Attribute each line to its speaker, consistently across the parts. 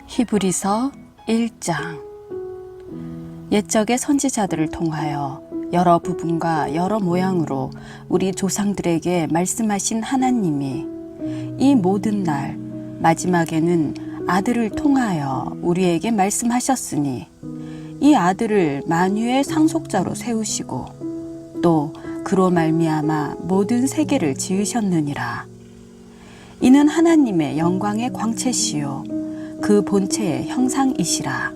Speaker 1: 히브리서 1장. 옛적의 선지자들을 통하여 여러 부분과 여러 모양으로 우리 조상들에게 말씀하신 하나님이 이 모든 날 마지막에는 아들을 통하여 우리에게 말씀하셨으니 이 아들을 만유의 상속자로 세우시고 또 그로 말미암아 모든 세계를 지으셨느니라. 이는 하나님의 영광의 광채시요 그 본체의 형상이시라.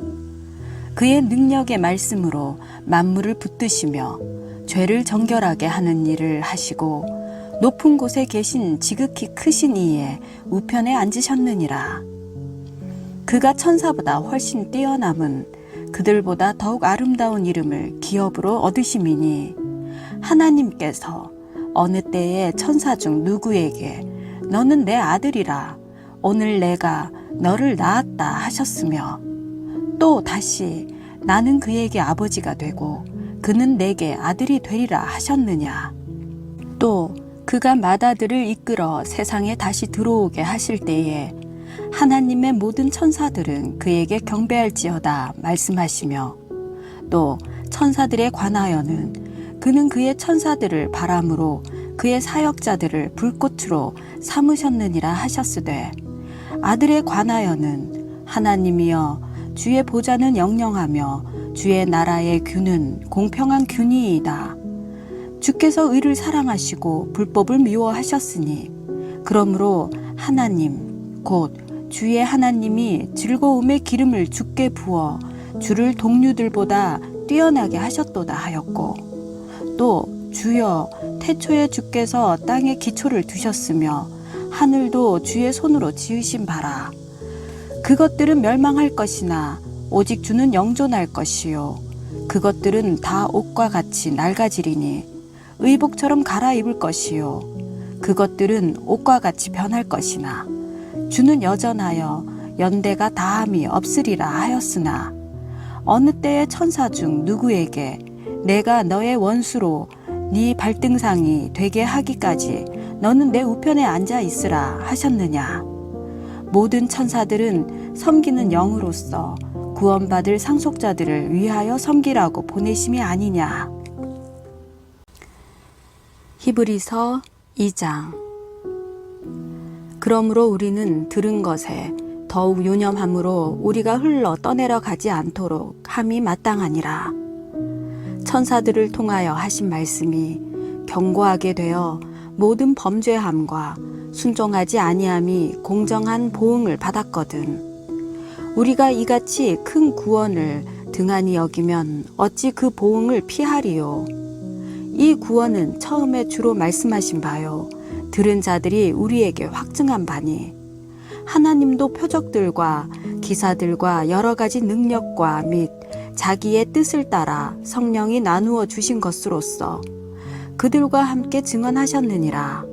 Speaker 1: 그의 능력의 말씀으로 만물을 붙드시며 죄를 정결하게 하는 일을 하시고 높은 곳에 계신 지극히 크신 이의 우편에 앉으셨느니라. 그가 천사보다 훨씬 뛰어남은 그들보다 더욱 아름다운 이름을 기업으로 얻으심이니 하나님께서 어느 때에 천사 중 누구에게 너는 내 아들이라 오늘 내가 너를 낳았다 하셨으며 또 다시 나는 그에게 아버지가 되고 그는 내게 아들이 되리라 하셨느냐. 또 그가 맏아들을 이끌어 세상에 다시 들어오게 하실 때에 하나님의 모든 천사들은 그에게 경배할지어다 말씀하시며 또 천사들에 관하여는 그는 그의 천사들을 바람으로 그의 사역자들을 불꽃으로 삼으셨느니라 하셨으되 아들에 관하여는 하나님이여 주의 보좌는 영영하며 주의 나라의 균은 공평한 균이이다. 주께서 의를 사랑하시고 불법을 미워하셨으니 그러므로 하나님 곧 주의 하나님이 즐거움의 기름을 주께 부어 주를 동류들보다 뛰어나게 하셨도다 하였고 또 주여 태초에 주께서 땅에 기초를 두셨으며 하늘도 주의 손으로 지으신 바라. 그것들은 멸망할 것이나 오직 주는 영존할 것이요 그것들은 다 옷과 같이 낡아지리니 의복처럼 갈아입을 것이요 그것들은 옷과 같이 변할 것이나 주는 여전하여 연대가 다함이 없으리라 하였으나 어느 때의 천사 중 누구에게 내가 너의 원수로 네 발등상이 되게 하기까지 너는 내 우편에 앉아 있으라 하셨느냐. 모든 천사들은 섬기는 영으로서 구원받을 상속자들을 위하여 섬기라고 보내심이 아니냐. 히브리서 2장. 그러므로 우리는 들은 것에 더욱 유념함으로 우리가 흘러 떠내려 가지 않도록 함이 마땅하니라. 천사들을 통하여 하신 말씀이 견고하게 되어 모든 범죄함과 순종하지 아니함이 공정한 보응을 받았거든. 우리가 이같이 큰 구원을 등한히 여기면 어찌 그 보응을 피하리요. 이 구원은 처음에 주로 말씀하신 바요 들은 자들이 우리에게 확증한 바니 하나님도 표적들과 기사들과 여러 가지 능력과 및 자기의 뜻을 따라 성령이 나누어 주신 것으로서 그들과 함께 증언하셨느니라.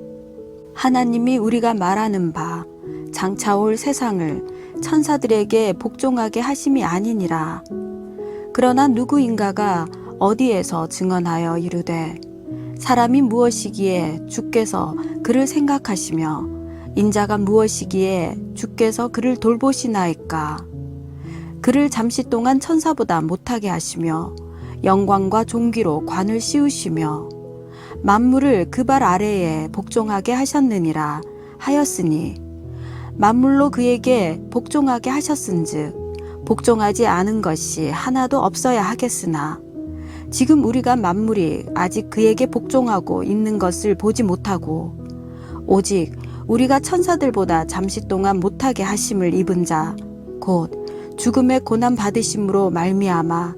Speaker 1: 하나님이 우리가 말하는 바 장차 올 세상을 천사들에게 복종하게 하심이 아니니라. 그러나 누구인가가 어디에서 증언하여 이르되 사람이 무엇이기에 주께서 그를 생각하시며 인자가 무엇이기에 주께서 그를 돌보시나이까. 그를 잠시 동안 천사보다 못하게 하시며 영광과 존귀로 관을 씌우시며 만물을 그 발 아래에 복종하게 하셨느니라 하였으니 만물로 그에게 복종하게 하셨은즉 복종하지 않은 것이 하나도 없어야 하겠으나 지금 우리가 만물이 아직 그에게 복종하고 있는 것을 보지 못하고 오직 우리가 천사들보다 잠시 동안 못하게 하심을 입은 자 곧 죽음의 고난 받으심으로 말미암아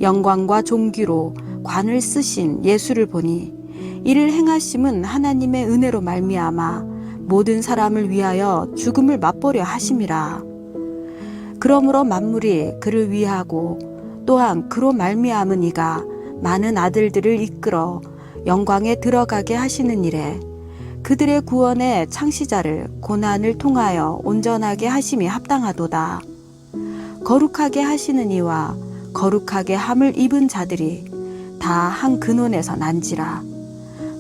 Speaker 1: 영광과 존귀로 관을 쓰신 예수를 보니 이를 행하심은 하나님의 은혜로 말미암아 모든 사람을 위하여 죽음을 맛보려 하심이라. 그러므로 만물이 그를 위하고 또한 그로 말미암은 이가 많은 아들들을 이끌어 영광에 들어가게 하시는 일에 그들의 구원의 창시자를 고난을 통하여 온전하게 하심이 합당하도다. 거룩하게 하시는 이와 거룩하게 함을 입은 자들이 다 한 근원에서 난지라.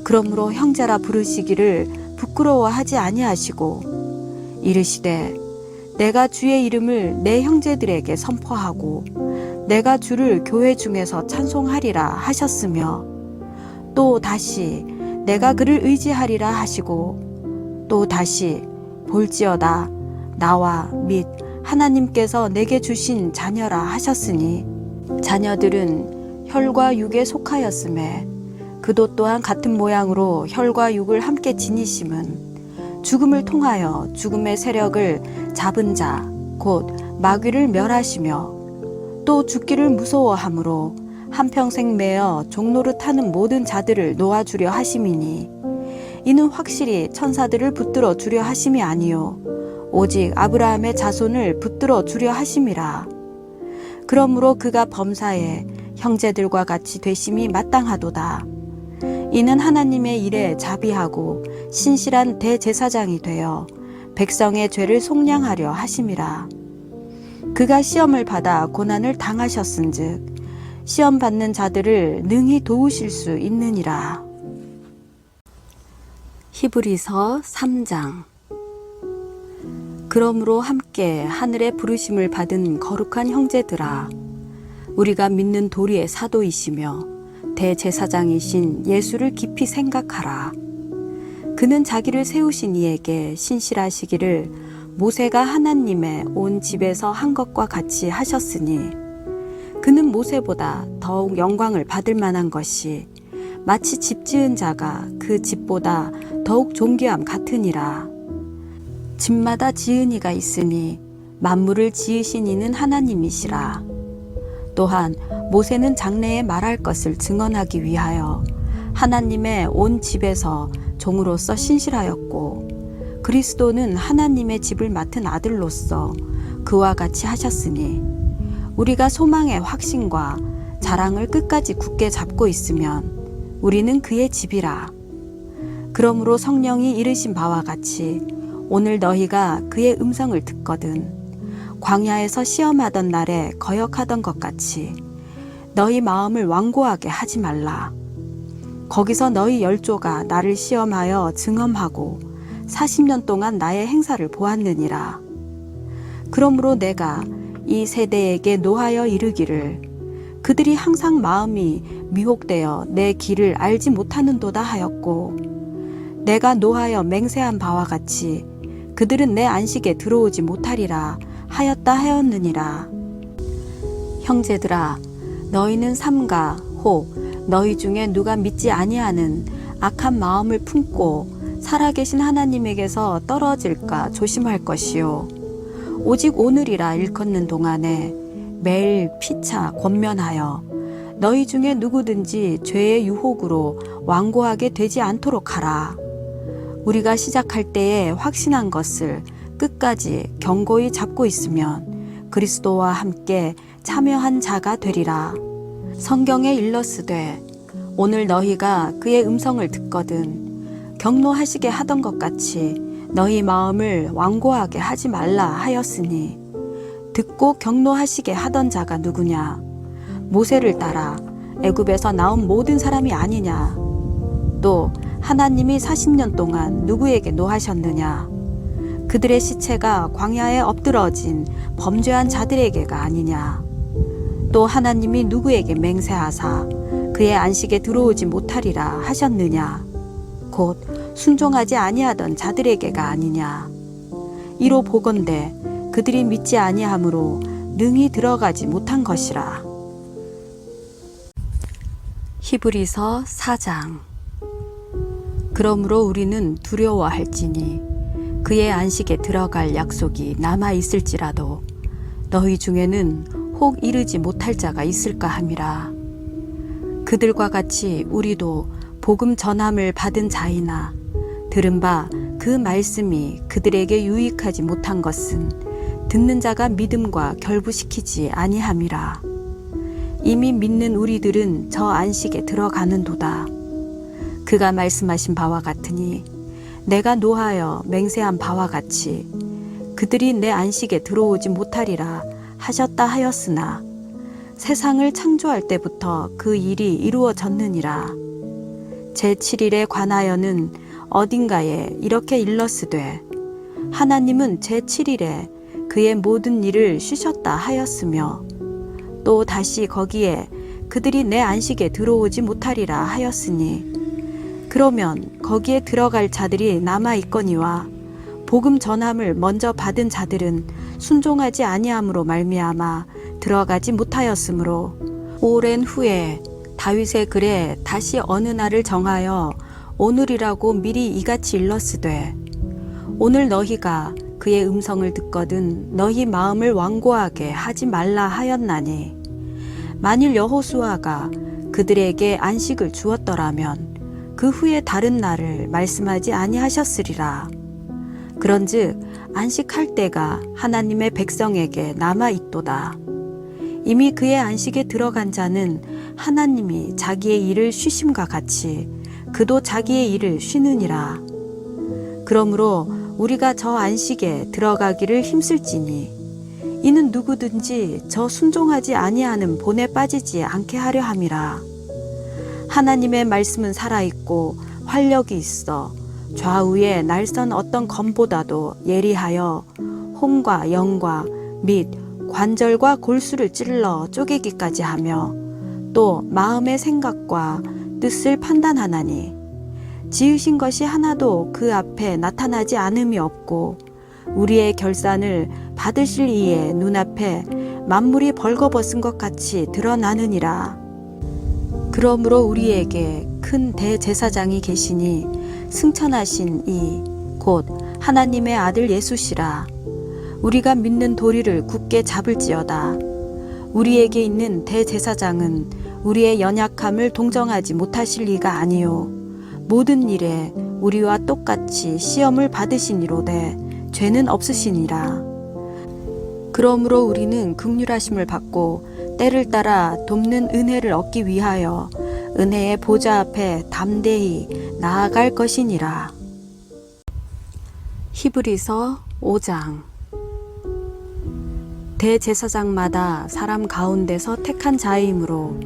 Speaker 1: 그러므로 형제라 부르시기를 부끄러워하지 아니하시고 이르시되 내가 주의 이름을 내 형제들에게 선포하고 내가 주를 교회 중에서 찬송하리라 하셨으며 또 다시 내가 그를 의지하리라 하시고 또 다시 볼지어다 나와 및 하나님께서 내게 주신 자녀라 하셨으니 자녀들은 혈과 육에 속하였음에 그도 또한 같은 모양으로 혈과 육을 함께 지니심은 죽음을 통하여 죽음의 세력을 잡은 자 곧 마귀를 멸하시며 또 죽기를 무서워함으로 한평생 매어 종노릇 하는 모든 자들을 놓아주려 하심이니 이는 확실히 천사들을 붙들어 주려 하심이 아니요 오직 아브라함의 자손을 붙들어 주려 하심이라. 그러므로 그가 범사에 형제들과 같이 되심이 마땅하도다. 이는 하나님의 일에 자비하고 신실한 대제사장이 되어 백성의 죄를 속량하려 하심이라. 그가 시험을 받아 고난을 당하셨은즉 시험 받는 자들을 능히 도우실 수 있느니라. 히브리서 3장. 그러므로 함께 하늘의 부르심을 받은 거룩한 형제들아, 우리가 믿는 도리의 사도이시며 대제사장이신 예수를 깊이 생각하라. 그는 자기를 세우신 이에게 신실하시기를 모세가 하나님의 온 집에서 한 것과 같이 하셨으니 그는 모세보다 더욱 영광을 받을 만한 것이 마치 집 지은 자가 그 집보다 더욱 존귀함 같으니라. 집마다 지은 이가 있으니 만물을 지으신 이는 하나님이시라. 또한 모세는 장래에 말할 것을 증언하기 위하여 하나님의 온 집에서 종으로서 신실하였고 그리스도는 하나님의 집을 맡은 아들로서 그와 같이 하셨으니 우리가 소망의 확신과 자랑을 끝까지 굳게 잡고 있으면 우리는 그의 집이라. 그러므로 성령이 이르신 바와 같이 오늘 너희가 그의 음성을 듣거든 광야에서 시험하던 날에 거역하던 것 같이 너희 마음을 완고하게 하지 말라. 거기서 너희 열조가 나를 시험하여 증험하고 40년 동안 나의 행사를 보았느니라. 그러므로 내가 이 세대에게 노하여 이르기를 그들이 항상 마음이 미혹되어 내 길을 알지 못하는도다 하였고 내가 노하여 맹세한 바와 같이 그들은 내 안식에 들어오지 못하리라 하였다 하였느니라. 형제들아, 너희는 삼가 혹 너희 중에 누가 믿지 아니하는 악한 마음을 품고 살아계신 하나님에게서 떨어질까 조심할 것이요 오직 오늘이라 일컫는 동안에 매일 피차 권면하여 너희 중에 누구든지 죄의 유혹으로 완고하게 되지 않도록 하라. 우리가 시작할 때에 확신한 것을 끝까지 견고히 잡고 있으면 그리스도와 함께 참여한 자가 되리라. 성경에 일렀으되 오늘 너희가 그의 음성을 듣거든 경노하시게 하던 것 같이 너희 마음을 완고하게 하지 말라 하였으니 듣고 경노하시게 하던 자가 누구냐? 모세를 따라 애굽에서 나온 모든 사람이 아니냐? 또 하나님이 40년 동안 누구에게 노하셨느냐? 그들의 시체가 광야에 엎드러진 범죄한 자들에게가 아니냐? 또 하나님이 누구에게 맹세하사 그의 안식에 들어오지 못하리라 하셨느냐? 곧 순종하지 아니하던 자들에게가 아니냐? 이로 보건대 그들이 믿지 아니하므로 능히 들어가지 못한 것이라. 히브리서 4장. 그러므로 우리는 두려워할지니 그의 안식에 들어갈 약속이 남아 있을지라도 너희 중에는 혹 이르지 못할 자가 있을까 함이라. 그들과 같이 우리도 복음 전함을 받은 자이나 들은 바 그 말씀이 그들에게 유익하지 못한 것은 듣는 자가 믿음과 결부시키지 아니함이라. 이미 믿는 우리들은 저 안식에 들어가는도다. 그가 말씀하신 바와 같으니 내가 노하여 맹세한 바와 같이 그들이 내 안식에 들어오지 못하리라 하셨다 하였으나 세상을 창조할 때부터 그 일이 이루어졌느니라. 제7일에 관하여는 어딘가에 이렇게 일렀으되 하나님은 제7일에 그의 모든 일을 쉬셨다 하였으며 또 다시 거기에 그들이 내 안식에 들어오지 못하리라 하였으니 그러면 거기에 들어갈 자들이 남아 있거니와 복음 전함을 먼저 받은 자들은 순종하지 아니함으로 말미암아 들어가지 못하였으므로 오랜 후에 다윗의 글에 다시 어느 날을 정하여 오늘이라고 미리 이같이 일렀으되 오늘 너희가 그의 음성을 듣거든 너희 마음을 완고하게 하지 말라 하였나니 만일 여호수아가 그들에게 안식을 주었더라면 그 후에 다른 날을 말씀하지 아니하셨으리라. 그런즉 안식할 때가 하나님의 백성에게 남아 있도다. 이미 그의 안식에 들어간 자는 하나님이 자기의 일을 쉬심과 같이 그도 자기의 일을 쉬느니라. 그러므로 우리가 저 안식에 들어가기를 힘쓸지니 이는 누구든지 저 순종하지 아니하는 본에 빠지지 않게 하려 함이라. 하나님의 말씀은 살아있고 활력이 있어 좌우에 날선 어떤 검보다도 예리하여 혼과 영과 및 관절과 골수를 찔러 쪼개기까지 하며 또 마음의 생각과 뜻을 판단하나니 지으신 것이 하나도 그 앞에 나타나지 않음이 없고 우리의 결산을 받으실 이의 눈앞에 만물이 벌거벗은 것 같이 드러나느니라. 그러므로 우리에게 큰 대제사장이 계시니 승천하신 이 곧 하나님의 아들 예수시라. 우리가 믿는 도리를 굳게 잡을지어다. 우리에게 있는 대제사장은 우리의 연약함을 동정하지 못하실 리가 아니요 모든 일에 우리와 똑같이 시험을 받으시니로되 죄는 없으시니라. 그러므로 우리는 긍휼하심을 받고 때를 따라 돕는 은혜를 얻기 위하여 은혜의 보좌 앞에 담대히 나아갈 것이니라. 히브리서 5장. 대제사장마다 사람 가운데서 택한 자이므로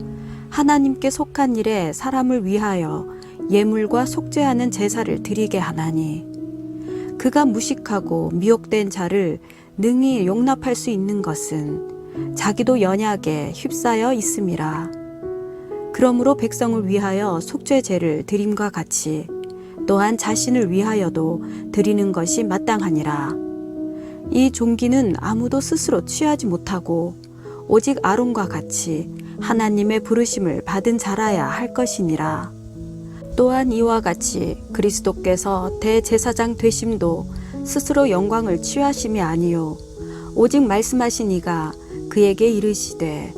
Speaker 1: 하나님께 속한 일에 사람을 위하여 예물과 속죄하는 제사를 드리게 하나니 그가 무식하고 미혹된 자를 능히 용납할 수 있는 것은 자기도 연약에 휩싸여 있음이라. 그러므로 백성을 위하여 속죄제를 드림과 같이 또한 자신을 위하여도 드리는 것이 마땅하니라. 이 종기는 아무도 스스로 취하지 못하고 오직 아론과 같이 하나님의 부르심을 받은 자라야 할 것이니라. 또한 이와 같이 그리스도께서 대제사장 되심도 스스로 영광을 취하심이 아니요 오직 말씀하신 이가 그에게 이르시되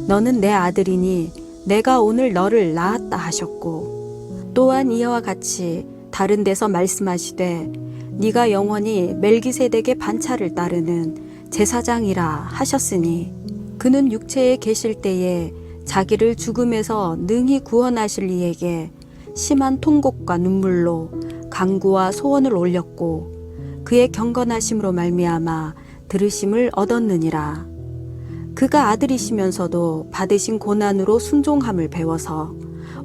Speaker 1: 너는 내 아들이니 내가 오늘 너를 낳았다 하셨고 또한 이와 같이 다른 데서 말씀하시되 네가 영원히 멜기세덱의 반차를 따르는 제사장이라 하셨으니 그는 육체에 계실 때에 자기를 죽음에서 능히 구원하실 이에게 심한 통곡과 눈물로 간구와 소원을 올렸고 그의 경건하심으로 말미암아 들으심을 얻었느니라. 그가 아들이시면서도 받으신 고난으로 순종함을 배워서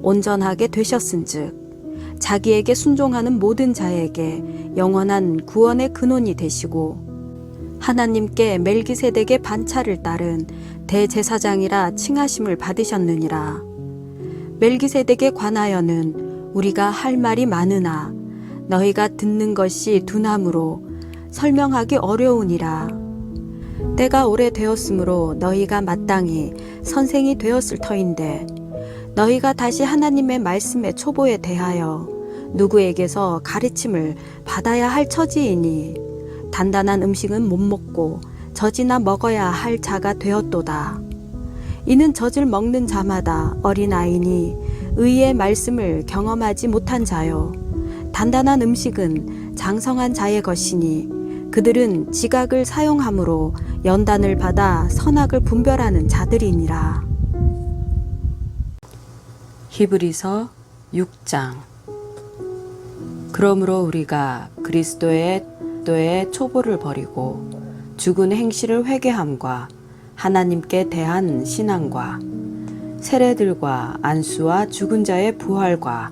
Speaker 1: 온전하게 되셨은즉 자기에게 순종하는 모든 자에게 영원한 구원의 근원이 되시고 하나님께 멜기세덱의 반차를 따른 대제사장이라 칭하심을 받으셨느니라. 멜기세덱에 관하여는 우리가 할 말이 많으나 너희가 듣는 것이 둔함으로 설명하기 어려우니라. 때가 오래되었으므로 너희가 마땅히 선생이 되었을 터인데 너희가 다시 하나님의 말씀의 초보에 대하여 누구에게서 가르침을 받아야 할 처지이니 단단한 음식은 못 먹고 젖이나 먹어야 할 자가 되었도다. 이는 젖을 먹는 자마다 어린아이니 의의 말씀을 경험하지 못한 자요 단단한 음식은 장성한 자의 것이니 그들은 지각을 사용함으로 연단을 받아 선악을 분별하는 자들이니라. 히브리서 6장. 그러므로 우리가 그리스도의 초보를 버리고 죽은 행실을 회개함과 하나님께 대한 신앙과 세례들과 안수와 죽은 자의 부활과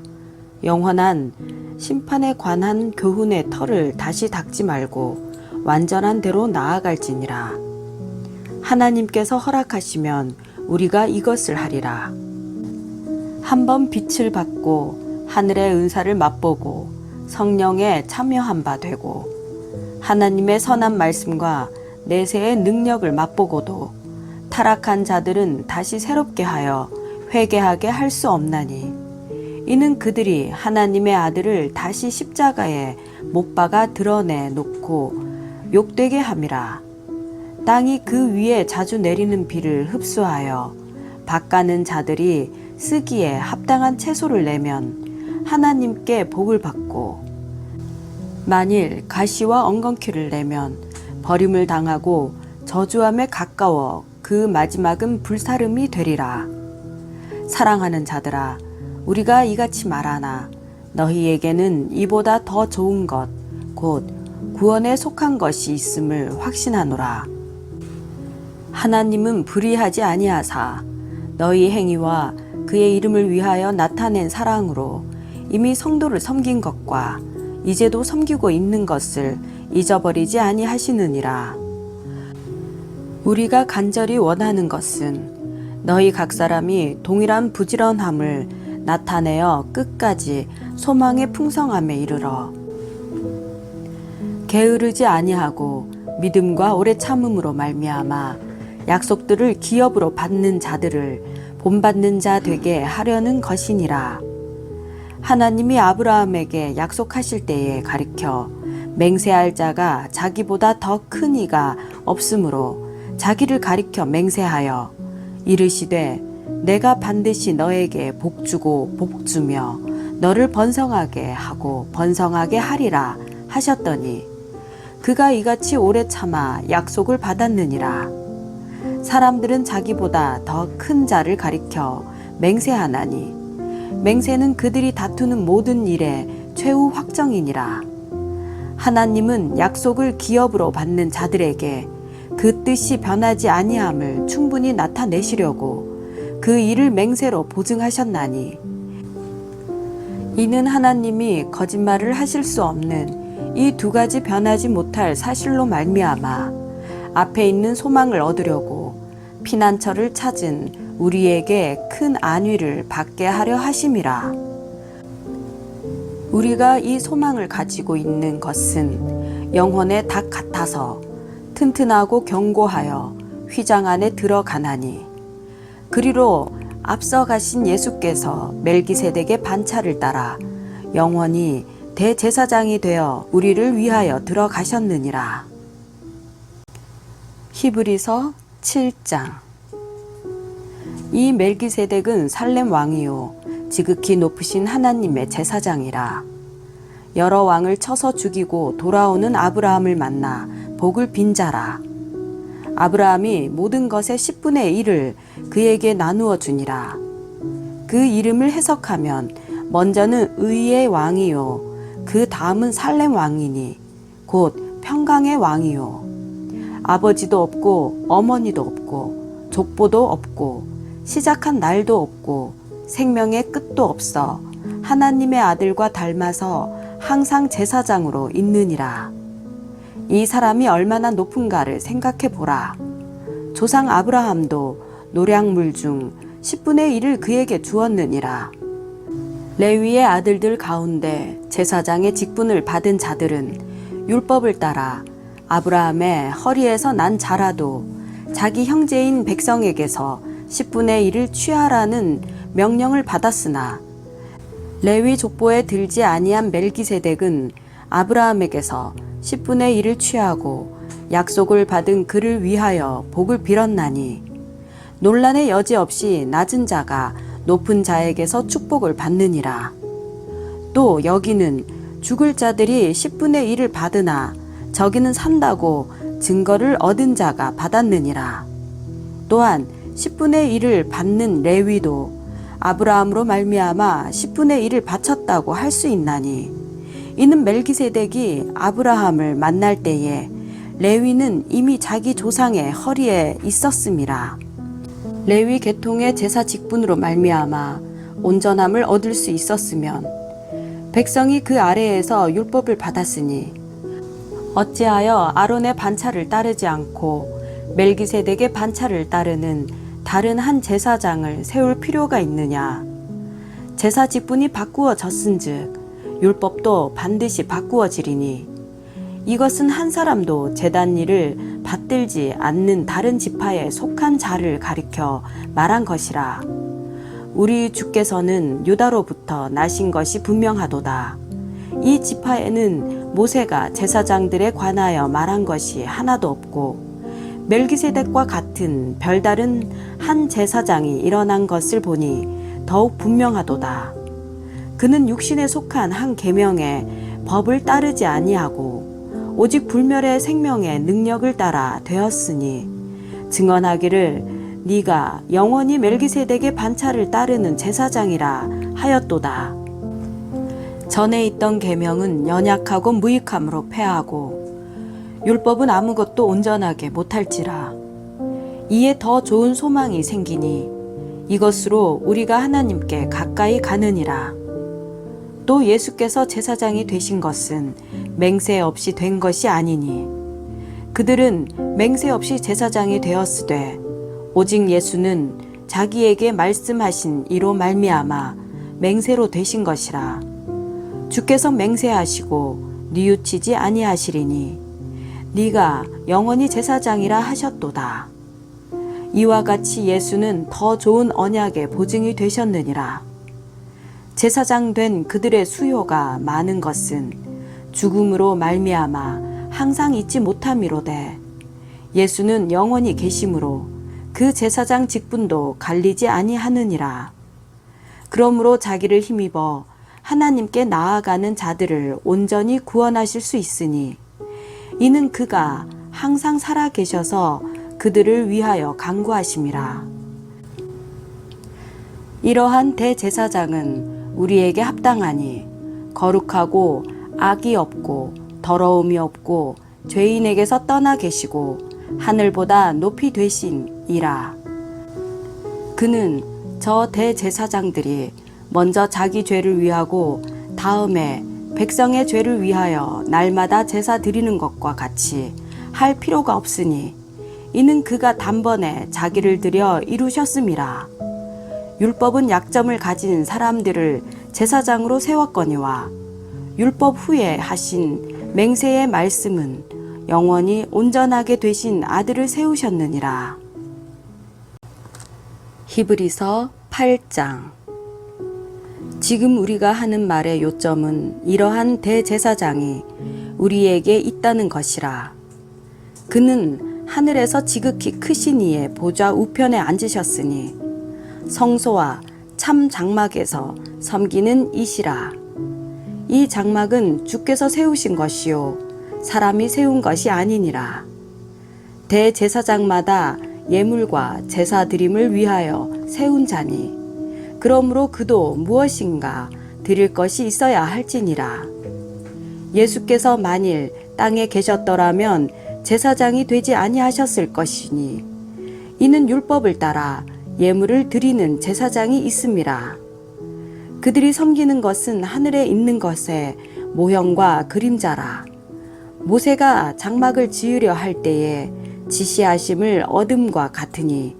Speaker 1: 영원한 심판에 관한 교훈의 털을 다시 닦지 말고 완전한 대로 나아갈지니라. 하나님께서 허락하시면 우리가 이것을 하리라. 한번 빛을 받고 하늘의 은사를 맛보고 성령에 참여한 바 되고 하나님의 선한 말씀과 내세의 능력을 맛보고도 타락한 자들은 다시 새롭게 하여 회개하게 할 수 없나니 이는 그들이 하나님의 아들을 다시 십자가에 못 박아 드러내 놓고 욕되게 함이라. 땅이 그 위에 자주 내리는 비를 흡수하여 밭가는 자들이 쓰기에 합당한 채소를 내면 하나님께 복을 받고 만일 가시와 엉겅퀴를 내면 버림을 당하고 저주함에 가까워 그 마지막은 불사름이 되리라. 사랑하는 자들아, 우리가 이같이 말하나 너희에게는 이보다 더 좋은 것, 곧 구원에 속한 것이 있음을 확신하노라. 하나님은 불의하지 아니하사 너희 행위와 그의 이름을 위하여 나타낸 사랑으로 이미 성도를 섬긴 것과 이제도 섬기고 있는 것을 잊어버리지 아니하시느니라. 우리가 간절히 원하는 것은 너희 각 사람이 동일한 부지런함을 나타내어 끝까지 소망의 풍성함에 이르러 게으르지 아니하고 믿음과 오래 참음으로 말미암아 약속들을 기업으로 받는 자들을 본받는 자 되게 하려는 것이니라. 하나님이 아브라함에게 약속하실 때에 가리켜 맹세할 자가 자기보다 더 큰 이가 없으므로 자기를 가리켜 맹세하여 이르시되 내가 반드시 너에게 복주고 복주며 너를 번성하게 하고 번성하게 하리라 하셨더니 그가 이같이 오래 참아 약속을 받았느니라. 사람들은 자기보다 더 큰 자를 가리켜 맹세하나니 맹세는 그들이 다투는 모든 일의 최후 확정이니라. 하나님은 약속을 기업으로 받는 자들에게 그 뜻이 변하지 아니함을 충분히 나타내시려고 그 일을 맹세로 보증하셨나니 이는 하나님이 거짓말을 하실 수 없는 이 두 가지 변하지 못할 사실로 말미암아 앞에 있는 소망을 얻으려고 피난처를 찾은 우리에게 큰 안위를 받게 하려 하심이라. 우리가 이 소망을 가지고 있는 것은 영혼의 닭 같아서 튼튼하고 견고하여 휘장 안에 들어가나니 그리로 앞서 가신 예수께서 멜기세덱의 반차를 따라 영원히 대제사장이 되어 우리를 위하여 들어가셨느니라. 히브리서 7장. 이 멜기세덱은 살렘 왕이요 지극히 높으신 하나님의 제사장이라. 여러 왕을 쳐서 죽이고 돌아오는 아브라함을 만나 복을 빈 자라. 아브라함이 모든 것의 10분의 1을 그에게 나누어 주니라. 그 이름을 해석하면 먼저는 의의 왕이요 그 다음은 살렘 왕이니 곧 평강의 왕이요 아버지도 없고 어머니도 없고 족보도 없고 시작한 날도 없고 생명의 끝도 없어 하나님의 아들과 닮아서 항상 제사장으로 있느니라. 이 사람이 얼마나 높은가를 생각해 보라. 조상 아브라함도 노량물 중 10분의 1을 그에게 주었느니라. 레위의 아들들 가운데 제사장의 직분을 받은 자들은 율법을 따라 아브라함의 허리에서 난 자라도 자기 형제인 백성에게서 10분의 1을 취하라는 명령을 받았으나 레위 족보에 들지 아니한 멜기세덱은 아브라함에게서 10분의 1을 취하고 약속을 받은 그를 위하여 복을 빌었나니 논란의 여지 없이 낮은 자가 높은 자에게서 축복을 받느니라. 또 여기는 죽을 자들이 10분의 1을 받으나 저기는 산다고 증거를 얻은 자가 받았느니라. 또한 10분의 1을 받는 레위도 아브라함으로 말미암아 10분의 1을 바쳤다고 할 수 있나니 이는 멜기세덱이 아브라함을 만날 때에 레위는 이미 자기 조상의 허리에 있었음이라. 레위 계통의 제사 직분으로 말미암아 온전함을 얻을 수 있었으면 백성이 그 아래에서 율법을 받았으니 어찌하여 아론의 반차를 따르지 않고 멜기세덱의 반차를 따르는 다른 한 제사장을 세울 필요가 있느냐? 제사 직분이 바꾸어졌은즉 율법도 반드시 바꾸어지리니 이것은 한 사람도 제단 일을 받들지 않는 다른 지파에 속한 자를 가리켜 말한 것이라. 우리 주께서는 유다로부터 나신 것이 분명하도다. 이 지파에는 모세가 제사장들에 관하여 말한 것이 하나도 없고 멜기세덱과 같은 별다른 한 제사장이 일어난 것을 보니 더욱 분명하도다. 그는 육신에 속한 한 계명의 법을 따르지 아니하고 오직 불멸의 생명의 능력을 따라 되었으니 증언하기를 네가 영원히 멜기세덱의 반차를 따르는 제사장이라 하였도다. 전에 있던 계명은 연약하고 무익함으로 패하고 율법은 아무것도 온전하게 못할지라. 이에 더 좋은 소망이 생기니 이것으로 우리가 하나님께 가까이 가느니라. 또 예수께서 제사장이 되신 것은 맹세 없이 된 것이 아니니 그들은 맹세 없이 제사장이 되었으되 오직 예수는 자기에게 말씀하신 이로 말미암아 맹세로 되신 것이라. 주께서 맹세하시고 뉘우치지 아니하시리니 네가 영원히 제사장이라 하셨도다. 이와 같이 예수는 더 좋은 언약의 보증이 되셨느니라. 제사장 된 그들의 수요가 많은 것은 죽음으로 말미암아 항상 잊지 못함이로되 예수는 영원히 계심으로 그 제사장 직분도 갈리지 아니하느니라. 그러므로 자기를 힘입어 하나님께 나아가는 자들을 온전히 구원하실 수 있으니 이는 그가 항상 살아 계셔서 그들을 위하여 간구하심이라. 이러한 대제사장은 우리에게 합당하니 거룩하고 악이 없고 더러움이 없고 죄인에게서 떠나 계시고 하늘보다 높이 되신 이라. 그는 저 대제사장들이 먼저 자기 죄를 위하고 다음에 백성의 죄를 위하여 날마다 제사 드리는 것과 같이 할 필요가 없으니 이는 그가 단번에 자기를 들여 이루셨음이라. 율법은 약점을 가진 사람들을 제사장으로 세웠거니와 율법 후에 하신 맹세의 말씀은 영원히 온전하게 되신 아들을 세우셨느니라. 히브리서 8장. 지금 우리가 하는 말의 요점은 이러한 대제사장이 우리에게 있다는 것이라. 그는 하늘에서 지극히 크신 이의 보좌 우편에 앉으셨으니 성소와 참 장막에서 섬기는 이시라. 이 장막은 주께서 세우신 것이요 사람이 세운 것이 아니니라. 대제사장마다 예물과 제사 드림을 위하여 세운 자니 그러므로 그도 무엇인가 드릴 것이 있어야 할지니라. 예수께서 만일 땅에 계셨더라면 제사장이 되지 아니하셨을 것이니 이는 율법을 따라 예물을 드리는 제사장이 있음이라. 그들이 섬기는 것은 하늘에 있는 것의 모형과 그림자라. 모세가 장막을 지으려 할 때에 지시하심을 얻음과 같으니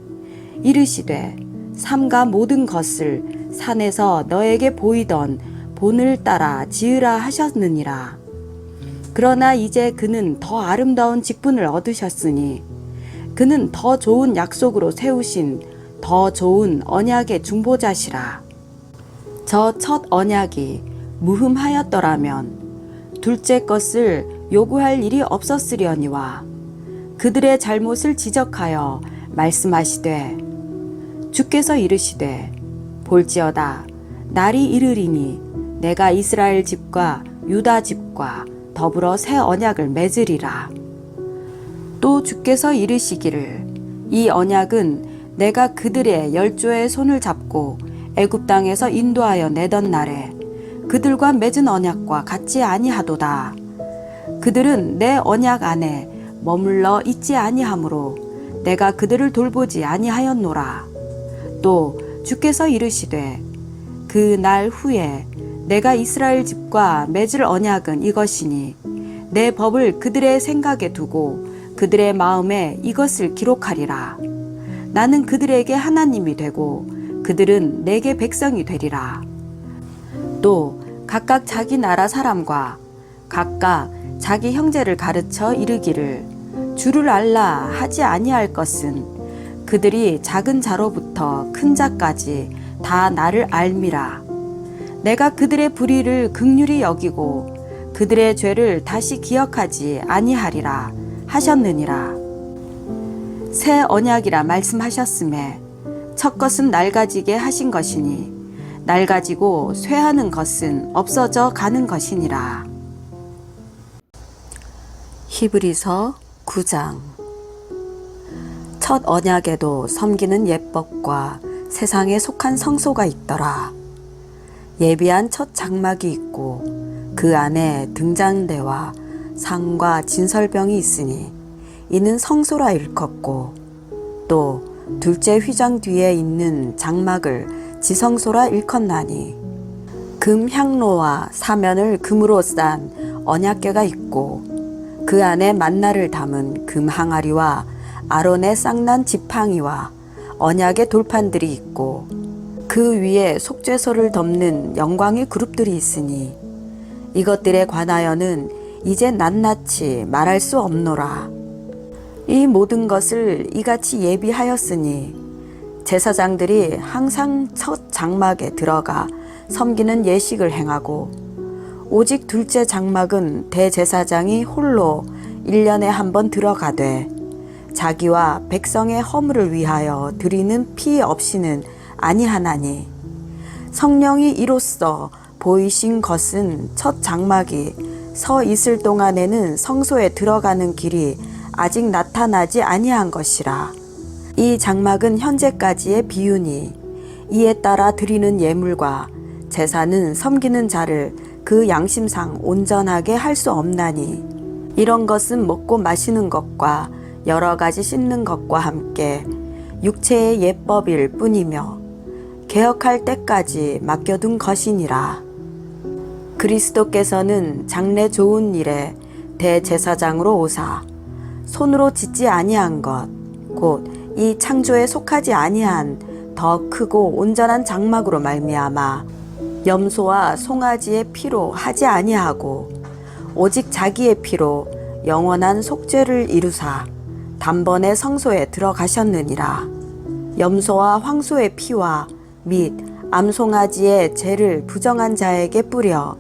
Speaker 1: 이르시되 삼가 모든 것을 산에서 너에게 보이던 본을 따라 지으라 하셨느니라. 그러나 이제 그는 더 아름다운 직분을 얻으셨으니 그는 더 좋은 약속으로 세우신 더 좋은 언약의 중보자시라. 저 첫 언약이 무흠하였더라면 둘째 것을 요구할 일이 없었으려니와 그들의 잘못을 지적하여 말씀하시되 주께서 이르시되 볼지어다 날이 이르리니 내가 이스라엘 집과 유다 집과 더불어 새 언약을 맺으리라. 또 주께서 이르시기를 이 언약은 내가 그들의 열조의 손을 잡고 애굽 땅에서 인도하여 내던 날에 그들과 맺은 언약과 같지 아니하도다. 그들은 내 언약 안에 머물러 있지 아니하므로 내가 그들을 돌보지 아니하였노라. 또 주께서 이르시되 그 날 후에 내가 이스라엘 집과 맺을 언약은 이것이니 내 법을 그들의 생각에 두고 그들의 마음에 이것을 기록하리라. 나는 그들에게 하나님이 되고 그들은 내게 백성이 되리라. 또 각각 자기 나라 사람과 각각 자기 형제를 가르쳐 이르기를 주를 알라 하지 아니할 것은 그들이 작은 자로부터 큰 자까지 다 나를 알미라. 내가 그들의 불의를 긍휼히 여기고 그들의 죄를 다시 기억하지 아니하리라 하셨느니라. 새 언약이라 말씀하셨음에 첫 것은 낡아지게 하신 것이니 낡아지고 쇠하는 것은 없어져 가는 것이니라. 히브리서 9장. 첫 언약에도 섬기는 예법과 세상에 속한 성소가 있더라. 예비한 첫 장막이 있고 그 안에 등잔대와 상과 진설병이 있으니 이는 성소라 일컫고, 또 둘째 휘장 뒤에 있는 장막을 지성소라 일컫나니 금 향로와 사면을 금으로 싼 언약궤가 있고 그 안에 만나를 담은 금 항아리와 아론의 쌍난 지팡이와 언약의 돌판들이 있고 그 위에 속죄소를 덮는 영광의 그룹들이 있으니 이것들에 관하여는 이제 낱낱이 말할 수 없노라. 이 모든 것을 이같이 예비하였으니 제사장들이 항상 첫 장막에 들어가 섬기는 예식을 행하고 오직 둘째 장막은 대제사장이 홀로 1년에 한 번 들어가되 자기와 백성의 허물을 위하여 드리는 피 없이는 아니하나니, 성령이 이로써 보이신 것은 첫 장막이 서 있을 동안에는 성소에 들어가는 길이 아직 나타나지 아니한 것이라. 이 장막은 현재까지의 비유니 이에 따라 드리는 예물과 제사는 섬기는 자를 그 양심상 온전하게 할 수 없나니, 이런 것은 먹고 마시는 것과 여러 가지 씻는 것과 함께 육체의 예법일 뿐이며 개혁할 때까지 맡겨둔 것이니라. 그리스도께서는 장래 좋은 일에 대제사장으로 오사 손으로 짓지 아니한 것 곧 이 창조에 속하지 아니한 더 크고 온전한 장막으로 말미암아 염소와 송아지의 피로 하지 아니하고 오직 자기의 피로 영원한 속죄를 이루사 단번에 성소에 들어가셨느니라. 염소와 황소의 피와 및 암송아지의 죄를 부정한 자에게 뿌려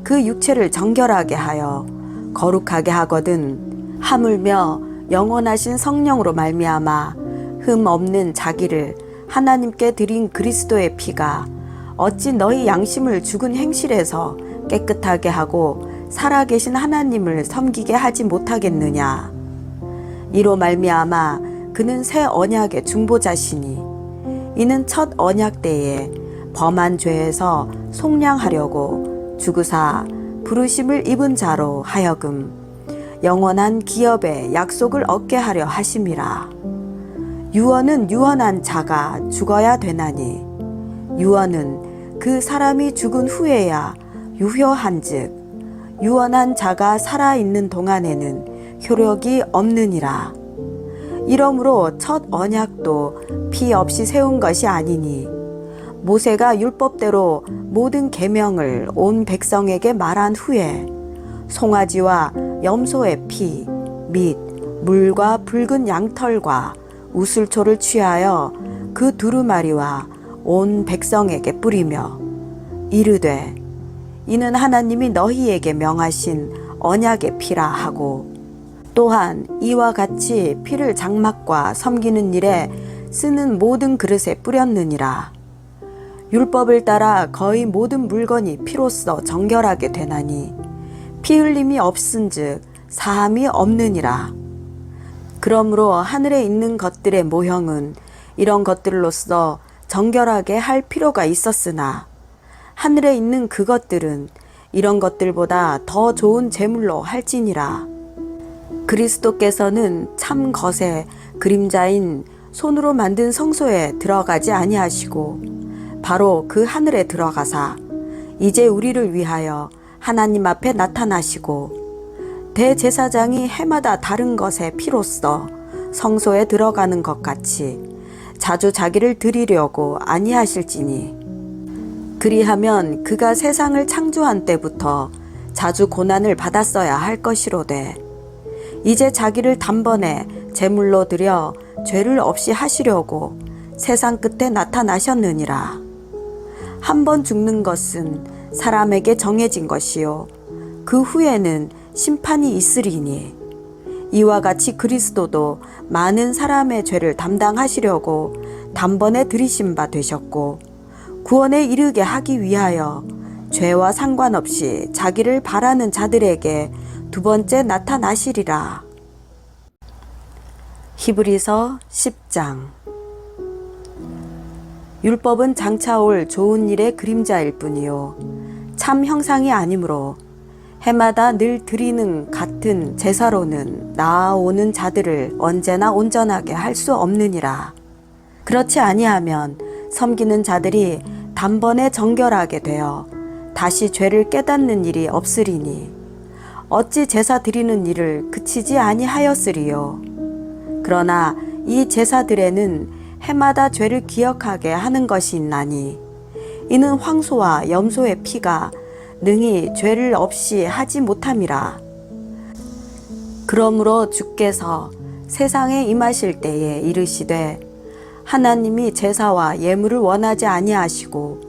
Speaker 1: 그 육체를 정결하게 하여 거룩하게 하거든 하물며 영원하신 성령으로 말미암아 흠 없는 자기를 하나님께 드린 그리스도의 피가 어찌 너희 양심을 죽은 행실에서 깨끗하게 하고 살아계신 하나님을 섬기게 하지 못하겠느냐. 이로 말미암아 그는 새 언약의 중보자시니 이는 첫 언약 때에 범한 죄에서 속량하려고 죽으사 부르심을 입은 자로 하여금 영원한 기업의 약속을 얻게 하려 하심이라. 유언은 유언한 자가 죽어야 되나니 유언은 그 사람이 죽은 후에야 유효한즉 유언한 자가 살아있는 동안에는 효력이 없느니라. 이러므로 첫 언약도 피 없이 세운 것이 아니니 모세가 율법대로 모든 계명을 온 백성에게 말한 후에 송아지와 염소의 피 및 물과 붉은 양털과 우슬초를 취하여 그 두루마리와 온 백성에게 뿌리며 이르되 이는 하나님이 너희에게 명하신 언약의 피라 하고, 또한 이와 같이 피를 장막과 섬기는 일에 쓰는 모든 그릇에 뿌렸느니라. 율법을 따라 거의 모든 물건이 피로써 정결하게 되나니 피 흘림이 없은즉 사함이 없느니라. 그러므로 하늘에 있는 것들의 모형은 이런 것들로서 정결하게 할 필요가 있었으나 하늘에 있는 그것들은 이런 것들보다 더 좋은 제물로 할지니라. 그리스도께서는 참 것의 그림자인 손으로 만든 성소에 들어가지 아니하시고 바로 그 하늘에 들어가사 이제 우리를 위하여 하나님 앞에 나타나시고 대제사장이 해마다 다른 것의 피로써 성소에 들어가는 것 같이 자주 자기를 드리려고 아니하실지니 그리하면 그가 세상을 창조한 때부터 자주 고난을 받았어야 할 것이로되 이제 자기를 단번에 제물로 드려 죄를 없이 하시려고 세상 끝에 나타나셨느니라. 한 번 죽는 것은 사람에게 정해진 것이요 그 후에는 심판이 있으리니 이와 같이 그리스도도 많은 사람의 죄를 담당하시려고 단번에 들이신 바 되셨고 구원에 이르게 하기 위하여 죄와 상관없이 자기를 바라는 자들에게 두 번째 나타나시리라. 히브리서 10장. 율법은 장차 올 좋은 일의 그림자일 뿐이요 참 형상이 아니므로 해마다 늘 드리는 같은 제사로는 나아오는 자들을 언제나 온전하게 할 수 없느니라. 그렇지 아니하면 섬기는 자들이 단번에 정결하게 되어 다시 죄를 깨닫는 일이 없으리니 어찌 제사 드리는 일을 그치지 아니하였으리요. 그러나 이 제사들에는 해마다 죄를 기억하게 하는 것이 있나니 이는 황소와 염소의 피가 능히 죄를 없이 하지 못함이라. 그러므로 주께서 세상에 임하실 때에 이르시되 하나님이 제사와 예물을 원하지 아니하시고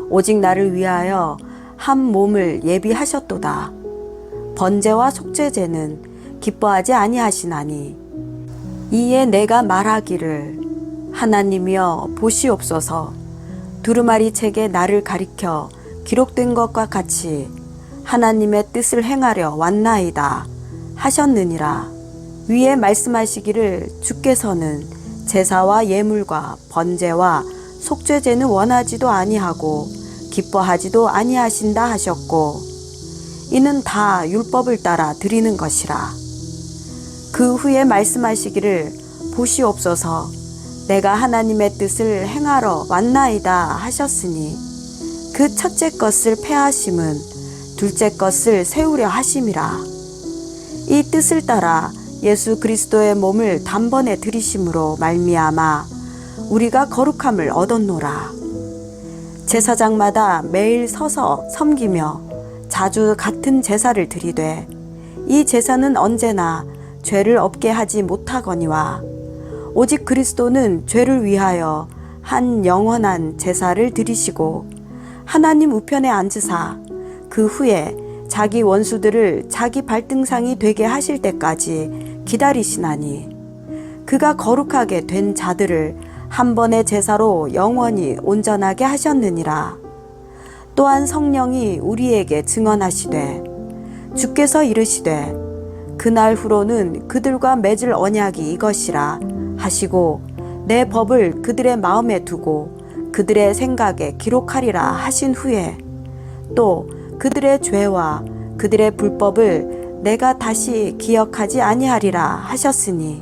Speaker 1: 오직 나를 위하여 한 몸을 예비하셨도다. 번제와 속죄제는 기뻐하지 아니하시나니 이에 내가 말하기를 하나님이여 보시옵소서 두루마리 책에 나를 가리켜 기록된 것과 같이 하나님의 뜻을 행하려 왔나이다 하셨느니라. 위에 말씀하시기를 주께서는 제사와 예물과 번제와 속죄제는 원하지도 아니하고 기뻐하지도 아니하신다 하셨고 이는 다 율법을 따라 드리는 것이라. 그 후에 말씀하시기를 보시옵소서 내가 하나님의 뜻을 행하러 왔나이다 하셨으니 그 첫째 것을 폐하심은 둘째 것을 세우려 하심이라. 이 뜻을 따라 예수 그리스도의 몸을 단번에 들이심으로 말미암아 우리가 거룩함을 얻었노라. 제사장마다 매일 서서 섬기며 자주 같은 제사를 드리되 이 제사는 언제나 죄를 없게 하지 못하거니와 오직 그리스도는 죄를 위하여 한 영원한 제사를 드리시고 하나님 우편에 앉으사 그 후에 자기 원수들을 자기 발등상이 되게 하실 때까지 기다리시나니 그가 거룩하게 된 자들을 한 번의 제사로 영원히 온전하게 하셨느니라. 또한 성령이 우리에게 증언하시되 주께서 이르시되 그날 후로는 그들과 맺을 언약이 이것이라 하시고 내 법을 그들의 마음에 두고 그들의 생각에 기록하리라 하신 후에 또 그들의 죄와 그들의 불법을 내가 다시 기억하지 아니하리라 하셨으니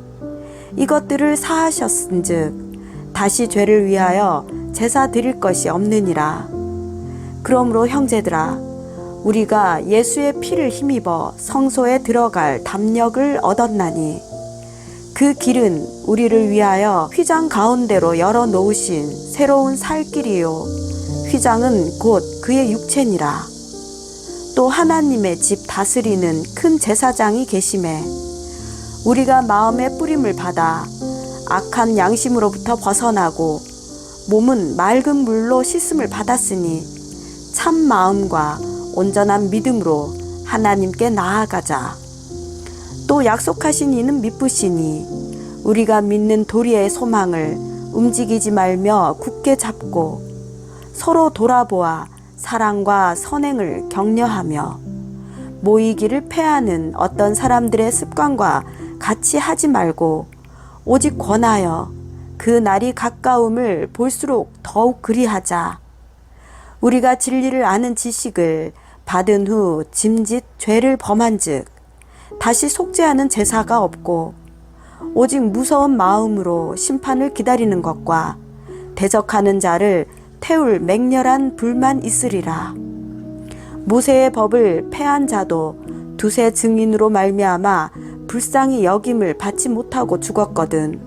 Speaker 1: 이것들을 사하셨은즉 다시 죄를 위하여 제사 드릴 것이 없느니라. 그러므로 형제들아 우리가 예수의 피를 힘입어 성소에 들어갈 담력을 얻었나니 그 길은 우리를 위하여 휘장 가운데로 열어 놓으신 새로운 살 길이요 휘장은 곧 그의 육체니라. 또 하나님의 집 다스리는 큰 제사장이 계심에 우리가 마음의 뿌림을 받아 악한 양심으로부터 벗어나고 몸은 맑은 물로 씻음을 받았으니 참 마음과 온전한 믿음으로 하나님께 나아가자. 또 약속하신 이는 미쁘시니 우리가 믿는 도리의 소망을 움직이지 말며 굳게 잡고 서로 돌아보아 사랑과 선행을 격려하며 모이기를 패하는 어떤 사람들의 습관과 같이 하지 말고 오직 권하여 그 날이 가까움을 볼수록 더욱 그리하자. 우리가 진리를 아는 지식을 받은 후 짐짓 죄를 범한즉 다시 속죄하는 제사가 없고 오직 무서운 마음으로 심판을 기다리는 것과 대적하는 자를 태울 맹렬한 불만 있으리라. 모세의 법을 폐한 자도 두세 증인으로 말미암아 불쌍히 여김을 받지 못하고 죽었거든.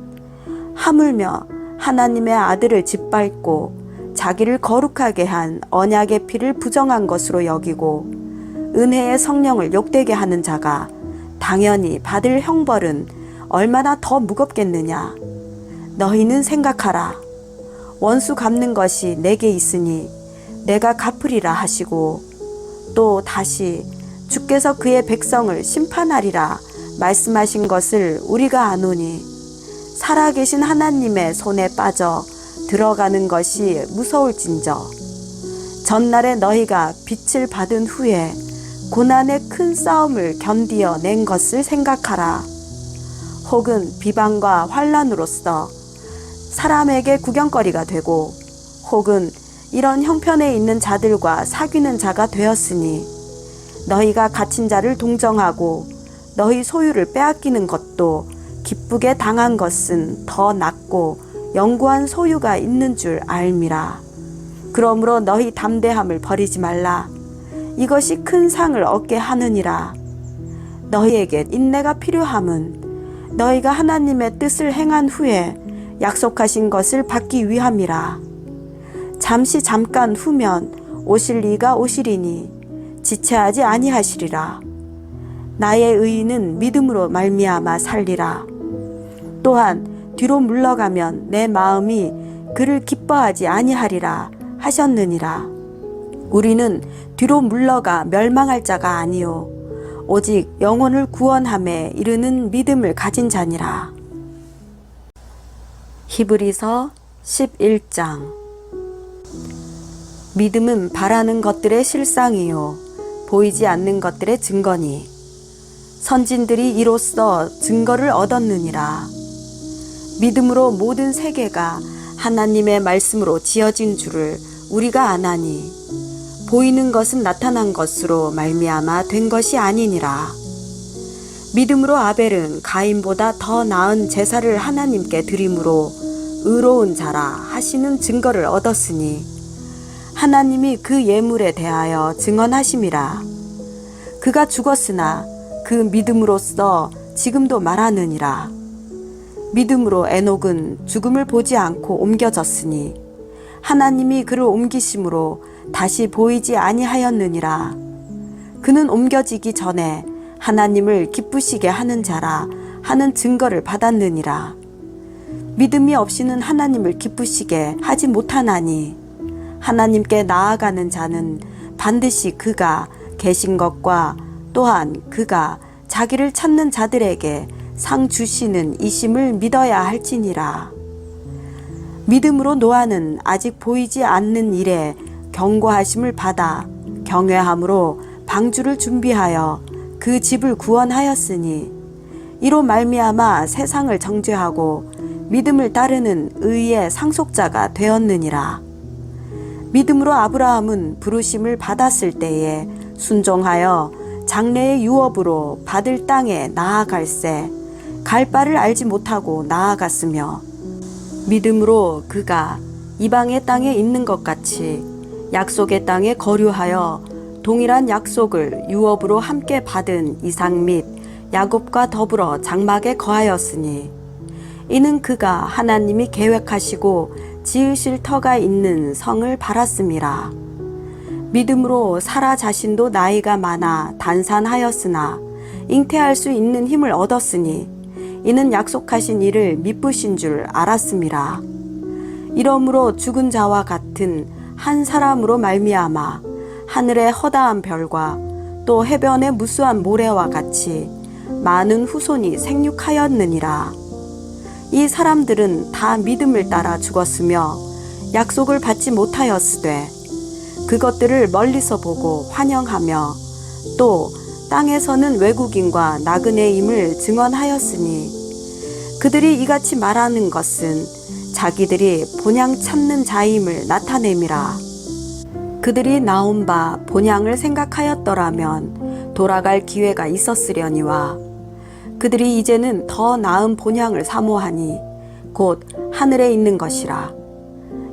Speaker 1: 하물며 하나님의 아들을 짓밟고 자기를 거룩하게 한 언약의 피를 부정한 것으로 여기고 은혜의 성령을 욕되게 하는 자가 당연히 받을 형벌은 얼마나 더 무겁겠느냐. 너희는 생각하라. 원수 갚는 것이 내게 있으니 내가 갚으리라 하시고, 또 다시 주께서 그의 백성을 심판하리라 말씀하신 것을 우리가 아노니, 살아계신 하나님의 손에 빠져 들어가는 것이 무서울진저. 전날에 너희가 빛을 받은 후에 고난의 큰 싸움을 견디어 낸 것을 생각하라. 혹은 비방과 환난으로서 사람에게 구경거리가 되고, 혹은 이런 형편에 있는 자들과 사귀는 자가 되었으니, 너희가 갇힌 자를 동정하고 너희 소유를 빼앗기는 것도 기쁘게 당한 것은 더 낫고 영구한 소유가 있는 줄 알미라. 그러므로 너희 담대함을 버리지 말라. 이것이 큰 상을 얻게 하느니라. 너희에게 인내가 필요함은 너희가 하나님의 뜻을 행한 후에 약속하신 것을 받기 위함이라. 잠깐 후면 오실 이가 오시리니 지체하지 아니하시리라. 나의 의인은 믿음으로 말미암아 살리라. 또한 뒤로 물러가면 내 마음이 그를 기뻐하지 아니하리라 하셨느니라. 우리는 뒤로 물러가 멸망할 자가 아니요 오직 영혼을 구원함에 이르는 믿음을 가진 자니라. 히브리서 11장. 믿음은 바라는 것들의 실상이요 보이지 않는 것들의 증거니, 선진들이 이로써 증거를 얻었느니라. 믿음으로 모든 세계가 하나님의 말씀으로 지어진 줄을 우리가 아나니, 보이는 것은 나타난 것으로 말미암아 된 것이 아니니라. 믿음으로 아벨은 가인보다 더 나은 제사를 하나님께 드림으로 의로운 자라 하시는 증거를 얻었으니, 하나님이 그 예물에 대하여 증언하심이라. 그가 죽었으나 그 믿음으로써 지금도 말하느니라. 믿음으로 에녹은 죽음을 보지 않고 옮겨졌으니 하나님이 그를 옮기심으로 다시 보이지 아니하였느니라. 그는 옮겨지기 전에 하나님을 기쁘시게 하는 자라 하는 증거를 받았느니라. 믿음이 없이는 하나님을 기쁘시게 하지 못하나니, 하나님께 나아가는 자는 반드시 그가 계신 것과 또한 그가 자기를 찾는 자들에게 상 주시는 이심을 믿어야 할지니라. 믿음으로 노아는 아직 보이지 않는 일에 경고하심을 받아 경외함으로 방주를 준비하여 그 집을 구원하였으니, 이로 말미암아 세상을 정죄하고 믿음을 따르는 의의 상속자가 되었느니라. 믿음으로 아브라함은 부르심을 받았을 때에 순종하여 장래의 유업으로 받을 땅에 나아갈새 갈 바를 알지 못하고 나아갔으며, 믿음으로 그가 이방의 땅에 있는 것 같이 약속의 땅에 거류하여 동일한 약속을 유업으로 함께 받은 이삭 및 야곱과 더불어 장막에 거하였으니, 이는 그가 하나님이 계획하시고 지으실 터가 있는 성을 바랐음이라. 믿음으로 사라 자신도 나이가 많아 단산하였으나 잉태할 수 있는 힘을 얻었으니, 이는 약속하신 이를 미쁘신 줄 알았음이라. 이러므로 죽은 자와 같은 한 사람으로 말미암아 하늘의 허다한 별과 또 해변의 무수한 모래와 같이 많은 후손이 생육하였느니라. 이 사람들은 다 믿음을 따라 죽었으며 약속을 받지 못하였으되 그것들을 멀리서 보고 환영하며 또 땅에서는 외국인과 나그네임을 증언하였으니, 그들이 이같이 말하는 것은 자기들이 본향 찾는 자임을 나타냄이라. 그들이 나온 바 본향을 생각하였더라면 돌아갈 기회가 있었으려니와, 그들이 이제는 더 나은 본향을 사모하니 곧 하늘에 있는 것이라.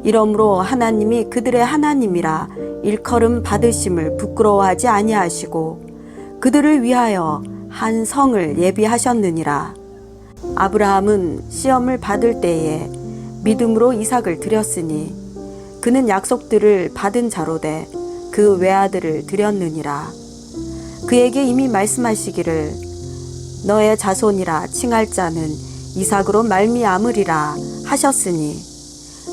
Speaker 1: 이러므로 하나님이 그들의 하나님이라 일컬음 받으심을 부끄러워하지 아니하시고 그들을 위하여 한 성을 예비하셨느니라. 아브라함은 시험을 받을 때에 믿음으로 이삭을 드렸으니 그는 약속들을 받은 자로되 그 외아들을 드렸느니라. 그에게 이미 말씀하시기를 너의 자손이라 칭할 자는 이삭으로 말미암으리라 하셨으니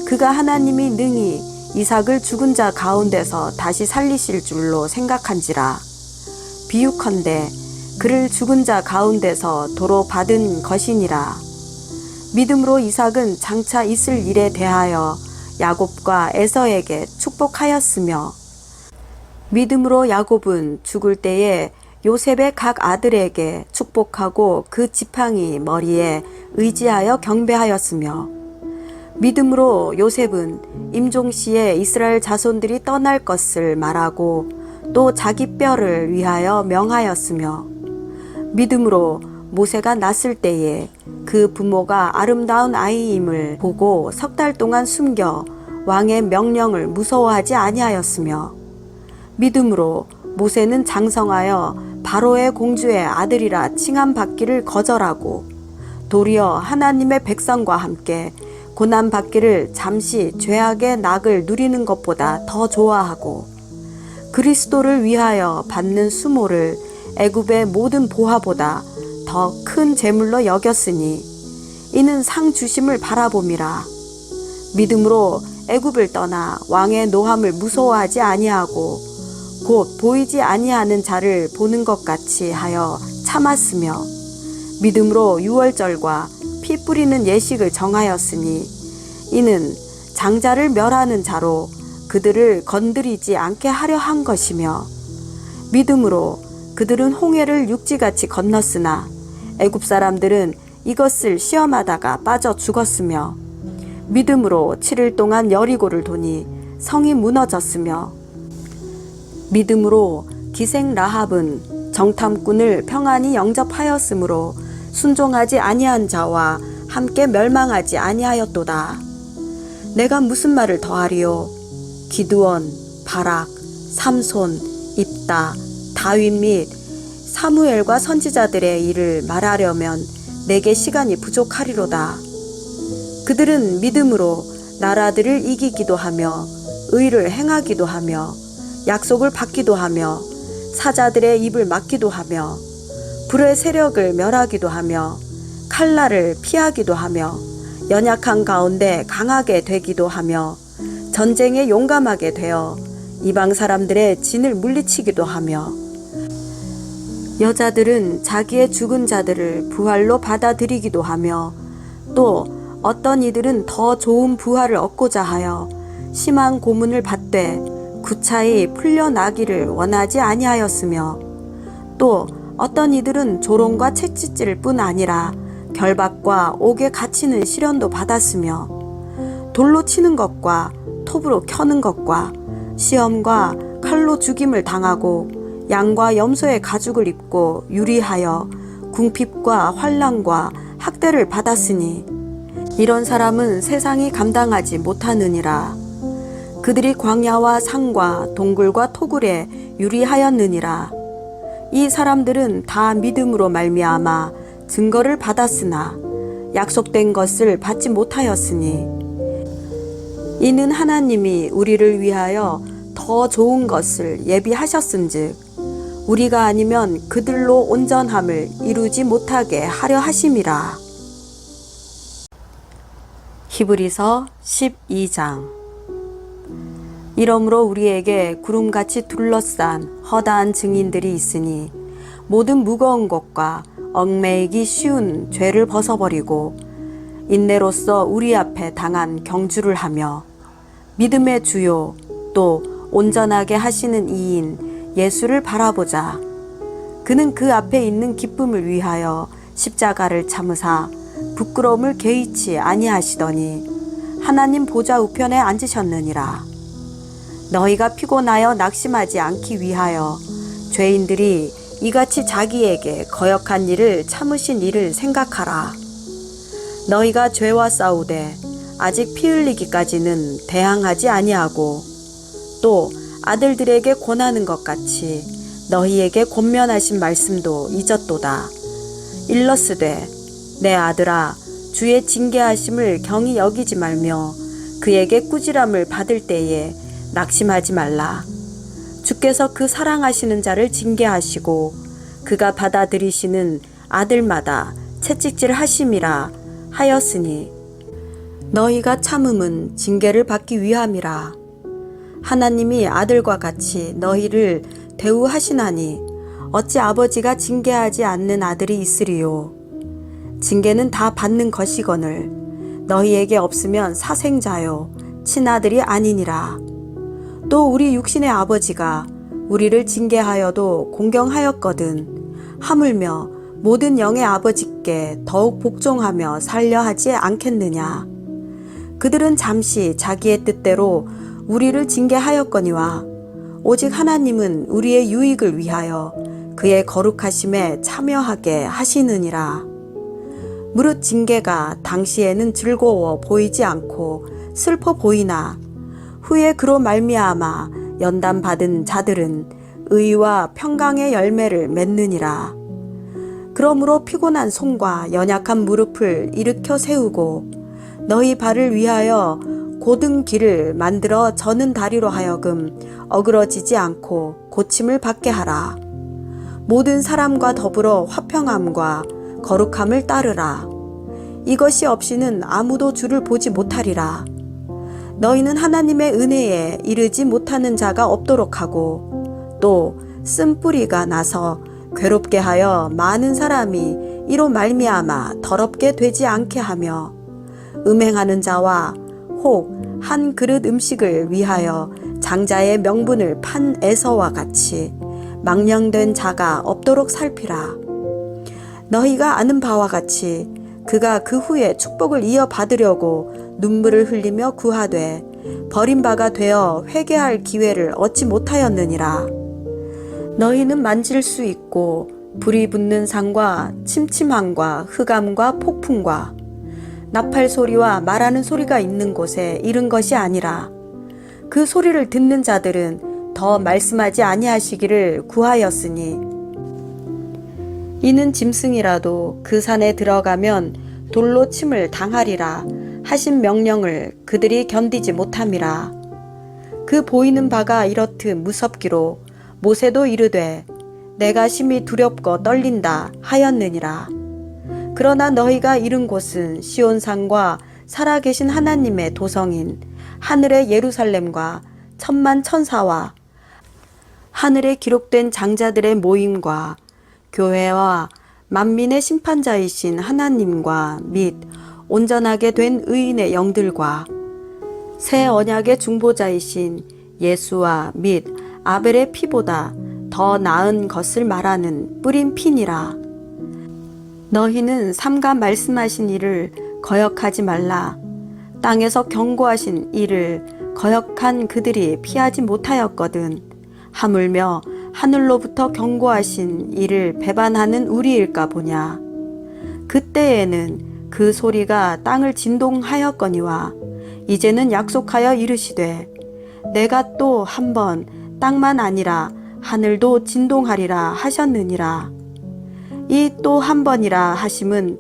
Speaker 1: 그가 하나님이 능히 이삭을 죽은 자 가운데서 다시 살리실 줄로 생각한지라. 비유컨대 그를 죽은 자 가운데서 도로 받은 것이니라. 믿음으로 이삭은 장차 있을 일에 대하여 야곱과 에서에게 축복하였으며 믿음으로 야곱은 죽을 때에 요셉의 각 아들에게 축복하고 그 지팡이 머리에 의지하여 경배하였으며 믿음으로 요셉은 임종시에 이스라엘 자손들이 떠날 것을 말하고 또 자기 뼈를 위하여 명하였으며 믿음으로 모세가 났을 때에 그 부모가 아름다운 아이임을 보고 석 달 동안 숨겨 왕의 명령을 무서워하지 아니하였으며 믿음으로 모세는 장성하여 바로의 공주의 아들이라 칭함받기를 거절하고 도리어 하나님의 백성과 함께 고난받기를 잠시 죄악의 낙을 누리는 것보다 더 좋아하고 그리스도를 위하여 받는 수모를 애굽의 모든 보화보다 더 큰 재물로 여겼으니 이는 상 주심을 바라봄이라. 믿음으로 애굽을 떠나 왕의 노함을 무서워하지 아니하고 곧 보이지 아니하는 자를 보는 것 같이 하여 참았으며 믿음으로 유월절과 피 뿌리는 예식을 정하였으니 이는 장자를 멸하는 자로 그들을 건드리지 않게 하려 한 것이며 믿음으로 그들은 홍해를 육지같이 건넜으나 애굽 사람들은 이것을 시험하다가 빠져 죽었으며 믿음으로 7일 동안 여리고를 도니 성이 무너졌으며 믿음으로 기생 라합은 정탐꾼을 평안히 영접하였으므로 순종하지 아니한 자와 함께 멸망하지 아니하였도다. 내가 무슨 말을 더하리요? 기드온, 바락, 삼손, 입다, 다윗 및 사무엘과 선지자들의 일을 말하려면 내게 시간이 부족하리로다. 그들은 믿음으로 나라들을 이기기도 하며 의를 행하기도 하며 약속을 받기도 하며 사자들의 입을 막기도 하며 불의 세력을 멸하기도 하며 칼날을 피하기도 하며 연약한 가운데 강하게 되기도 하며 전쟁에 용감하게 되어 이방 사람들의 진을 물리치기도 하며 여자들은 자기의 죽은 자들을 부활로 받아들이기도 하며 또 어떤 이들은 더 좋은 부활을 얻고자 하여 심한 고문을 받되 구차히 풀려나기를 원하지 아니하였으며 또 어떤 이들은 조롱과 채찍질 뿐 아니라 결박과 옥에 갇히는 시련도 받았으며 돌로 치는 것과 톱으로 켜는 것과 시험과 칼로 죽임을 당하고 양과 염소의 가죽을 입고 유리하여 궁핍과 환난과 학대를 받았으니 이런 사람은 세상이 감당하지 못하느니라. 그들이 광야와 산과 동굴과 토굴에 유리하였느니라. 이 사람들은 다 믿음으로 말미암아 증거를 받았으나 약속된 것을 받지 못하였으니 이는 하나님이 우리를 위하여 더 좋은 것을 예비하셨은즉 우리가 아니면 그들로 온전함을 이루지 못하게 하려 하심이라. 히브리서 12장. 이러므로 우리에게 구름같이 둘러싼 허다한 증인들이 있으니 모든 무거운 것과 얽매이기 쉬운 죄를 벗어버리고 인내로써 우리 앞에 당한 경주를 하며 믿음의 주요 또 온전하게 하시는 이인 예수를 바라보자. 그는 그 앞에 있는 기쁨을 위하여 십자가를 참으사 부끄러움을 개의치 아니하시더니 하나님 보좌 우편에 앉으셨느니라. 너희가 피곤하여 낙심하지 않기 위하여 죄인들이 이같이 자기에게 거역한 일을 참으신 일을 생각하라. 너희가 죄와 싸우되 아직 피 흘리기까지는 대항하지 아니하고 또 아들들에게 권하는 것 같이 너희에게 권면하신 말씀도 잊었도다. 일러스되 내 아들아 주의 징계하심을 경히 여기지 말며 그에게 꾸지람을 받을 때에 낙심하지 말라. 주께서 그 사랑하시는 자를 징계하시고 그가 받아들이시는 아들마다 채찍질 하심이라 하였으니 너희가 참음은 징계를 받기 위함이라. 하나님이 아들과 같이 너희를 대우하시나니 어찌 아버지가 징계하지 않는 아들이 있으리요. 징계는 다 받는 것이거늘 너희에게 없으면 사생자요 친아들이 아니니라. 또 우리 육신의 아버지가 우리를 징계하여도 공경하였거든 하물며 모든 영의 아버지께 더욱 복종하며 살려 하지 않겠느냐. 그들은 잠시 자기의 뜻대로 우리를 징계하였거니와 오직 하나님은 우리의 유익을 위하여 그의 거룩하심에 참여하게 하시느니라. 무릇 징계가 당시에는 즐거워 보이지 않고 슬퍼 보이나 후에 그로 말미암아 연단 받은 자들은 의와 평강의 열매를 맺느니라. 그러므로 피곤한 손과 연약한 무릎을 일으켜 세우고 너희 발을 위하여 고든 길을 만들어 저는 다리로 하여금 어그러지지 않고 고침을 받게 하라. 모든 사람과 더불어 화평함과 거룩함을 따르라. 이것이 없이는 아무도 주를 보지 못하리라. 너희는 하나님의 은혜에 이르지 못하는 자가 없도록 하고 또 쓴뿌리가 나서 괴롭게 하여 많은 사람이 이로 말미암아 더럽게 되지 않게 하며 음행하는 자와 혹 한 그릇 음식을 위하여 장자의 명분을 판 에서와 같이 망령된 자가 없도록 살피라. 너희가 아는 바와 같이 그가 그 후에 축복을 이어받으려고 눈물을 흘리며 구하되 버림바가 되어 회개할 기회를 얻지 못하였느니라. 너희는 만질 수 있고 불이 붙는 산과 침침함과 흑암과 폭풍과 나팔 소리와 말하는 소리가 있는 곳에 이른 것이 아니라 그 소리를 듣는 자들은 더 말씀하지 아니하시기를 구하였으니 이는 짐승이라도 그 산에 들어가면 돌로 침을 당하리라 하신 명령을 그들이 견디지 못함이라. 그 보이는 바가 이렇듯 무섭기로 모세도 이르되 내가 심히 두렵고 떨린다 하였느니라. 그러나 너희가 이른 곳은 시온산과 살아계신 하나님의 도성인 하늘의 예루살렘과 천만 천사와 하늘에 기록된 장자들의 모임과 교회와 만민의 심판자이신 하나님과 및 온전하게 된 의인의 영들과 새 언약의 중보자이신 예수와 및 아벨의 피보다 더 나은 것을 말하는 뿌린 피니라. 너희는 삼가 말씀하신 일을 거역하지 말라. 땅에서 경고하신 일을 거역한 그들이 피하지 못하였거든. 하물며 하늘로부터 경고하신 이를 배반하는 우리일까 보냐. 그때에는 그 소리가 땅을 진동하였거니와 이제는 약속하여 이르시되 내가 또 한 번 땅만 아니라 하늘도 진동하리라 하셨느니라. 이 또 한 번이라 하심은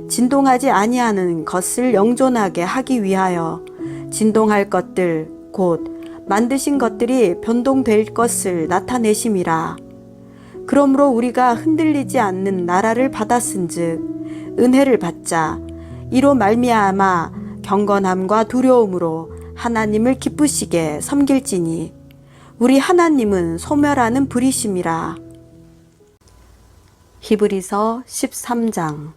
Speaker 1: 진동하지 아니하는 것을 영존하게 하기 위하여 진동할 것들 곧 만드신 것들이 변동될 것을 나타내심이라. 그러므로 우리가 흔들리지 않는 나라를 받았은즉 은혜를 받자 이로 말미암아 경건함과 두려움으로 하나님을 기쁘시게 섬길지니 우리 하나님은 소멸하는 불이심이라. 히브리서 13장.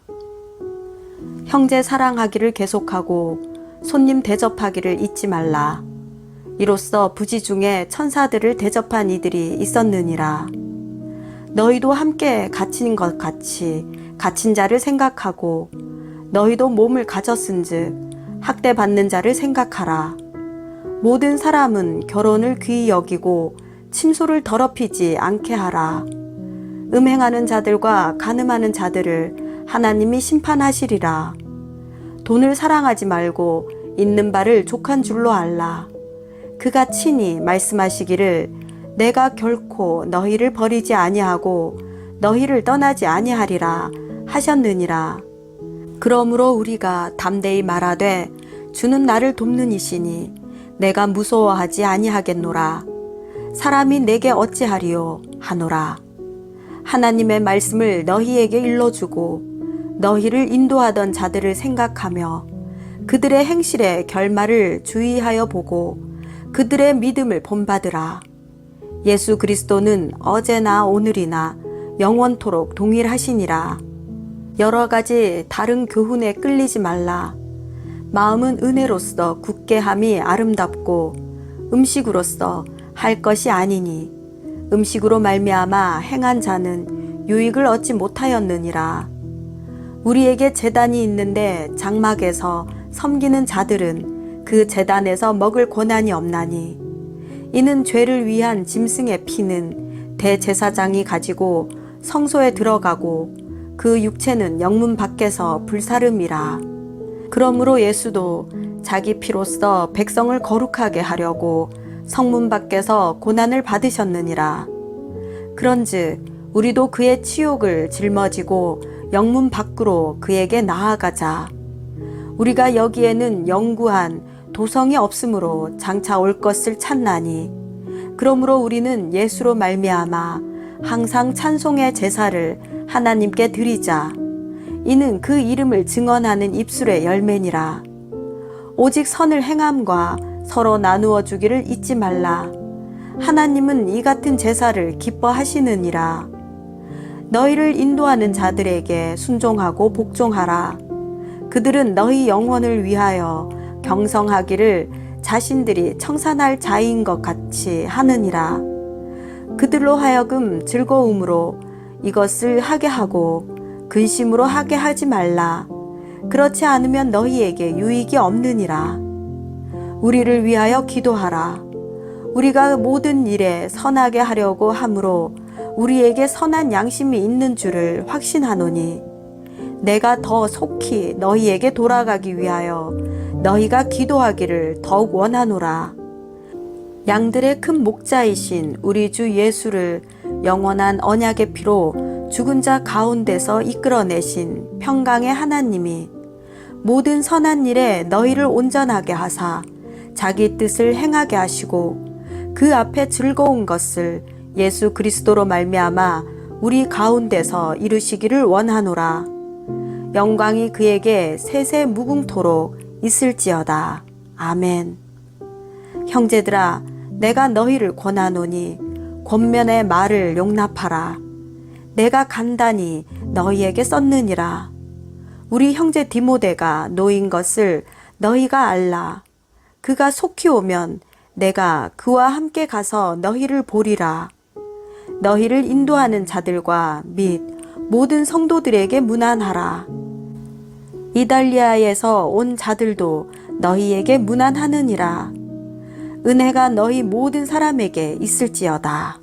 Speaker 1: 형제 사랑하기를 계속하고 손님 대접하기를 잊지 말라. 이로써 부지 중에 천사들을 대접한 이들이 있었느니라. 너희도 함께 갇힌 것 같이 갇힌 자를 생각하고 너희도 몸을 가졌은즉 학대받는 자를 생각하라. 모든 사람은 결혼을 귀히 여기고 침소를 더럽히지 않게 하라. 음행하는 자들과 간음하는 자들을 하나님이 심판하시리라. 돈을 사랑하지 말고 있는 바를 족한 줄로 알라. 그가 친히 말씀하시기를 내가 결코 너희를 버리지 아니하고 너희를 떠나지 아니하리라 하셨느니라. 그러므로 우리가 담대히 말하되 주는 나를 돕는 이시니 내가 무서워하지 아니하겠노라. 사람이 내게 어찌하리요 하노라. 하나님의 말씀을 너희에게 일러주고 너희를 인도하던 자들을 생각하며 그들의 행실의 결말을 주의하여 보고 그들의 믿음을 본받으라. 예수 그리스도는 어제나 오늘이나 영원토록 동일하시니라. 여러 가지 다른 교훈에 끌리지 말라. 마음은 은혜로서 굳게 함이 아름답고 음식으로서 할 것이 아니니 음식으로 말미암아 행한 자는 유익을 얻지 못하였느니라. 우리에게 제단이 있는데 장막에서 섬기는 자들은 그 제단에서 먹을 권한이 없나니 이는 죄를 위한 짐승의 피는 대제사장이 가지고 성소에 들어가고 그 육체는 영문 밖에서 불사름이라. 그러므로 예수도 자기 피로써 백성을 거룩하게 하려고 성문 밖에서 고난을 받으셨느니라. 그런즉 우리도 그의 치욕을 짊어지고 영문 밖으로 그에게 나아가자. 우리가 여기에는 영구한 도성이 없으므로 장차 올 것을 찾나니 그러므로 우리는 예수로 말미암아 항상 찬송의 제사를 하나님께 드리자. 이는 그 이름을 증언하는 입술의 열매니라. 오직 선을 행함과 서로 나누어 주기를 잊지 말라. 하나님은 이 같은 제사를 기뻐하시느니라. 너희를 인도하는 자들에게 순종하고 복종하라. 그들은 너희 영혼을 위하여 경성하기를 자신들이 청산할 자인 것 같이 하느니라. 그들로 하여금 즐거움으로 이것을 하게 하고 근심으로 하게 하지 말라. 그렇지 않으면 너희에게 유익이 없느니라. 우리를 위하여 기도하라. 우리가 모든 일에 선하게 하려고 함으로 우리에게 선한 양심이 있는 줄을 확신하노니 내가 더 속히 너희에게 돌아가기 위하여 너희가 기도하기를 더욱 원하노라. 양들의 큰 목자이신 우리 주 예수를 영원한 언약의 피로 죽은 자 가운데서 이끌어내신 평강의 하나님이 모든 선한 일에 너희를 온전하게 하사 자기 뜻을 행하게 하시고 그 앞에 즐거운 것을 예수 그리스도로 말미암아 우리 가운데서 이루시기를 원하노라. 영광이 그에게 세세 무궁토록 있을지어다. 아멘. 형제들아, 내가 너희를 권하노니 권면의 말을 용납하라. 내가 간단히 너희에게 썼느니라. 우리 형제 디모데가 놓인 것을 너희가 알라. 그가 속히 오면 내가 그와 함께 가서 너희를 보리라. 너희를 인도하는 자들과 및 모든 성도들에게 문안하라. 이달리아에서 온 자들도 너희에게 문안하느니라. 은혜가 너희 모든 사람에게 있을지어다.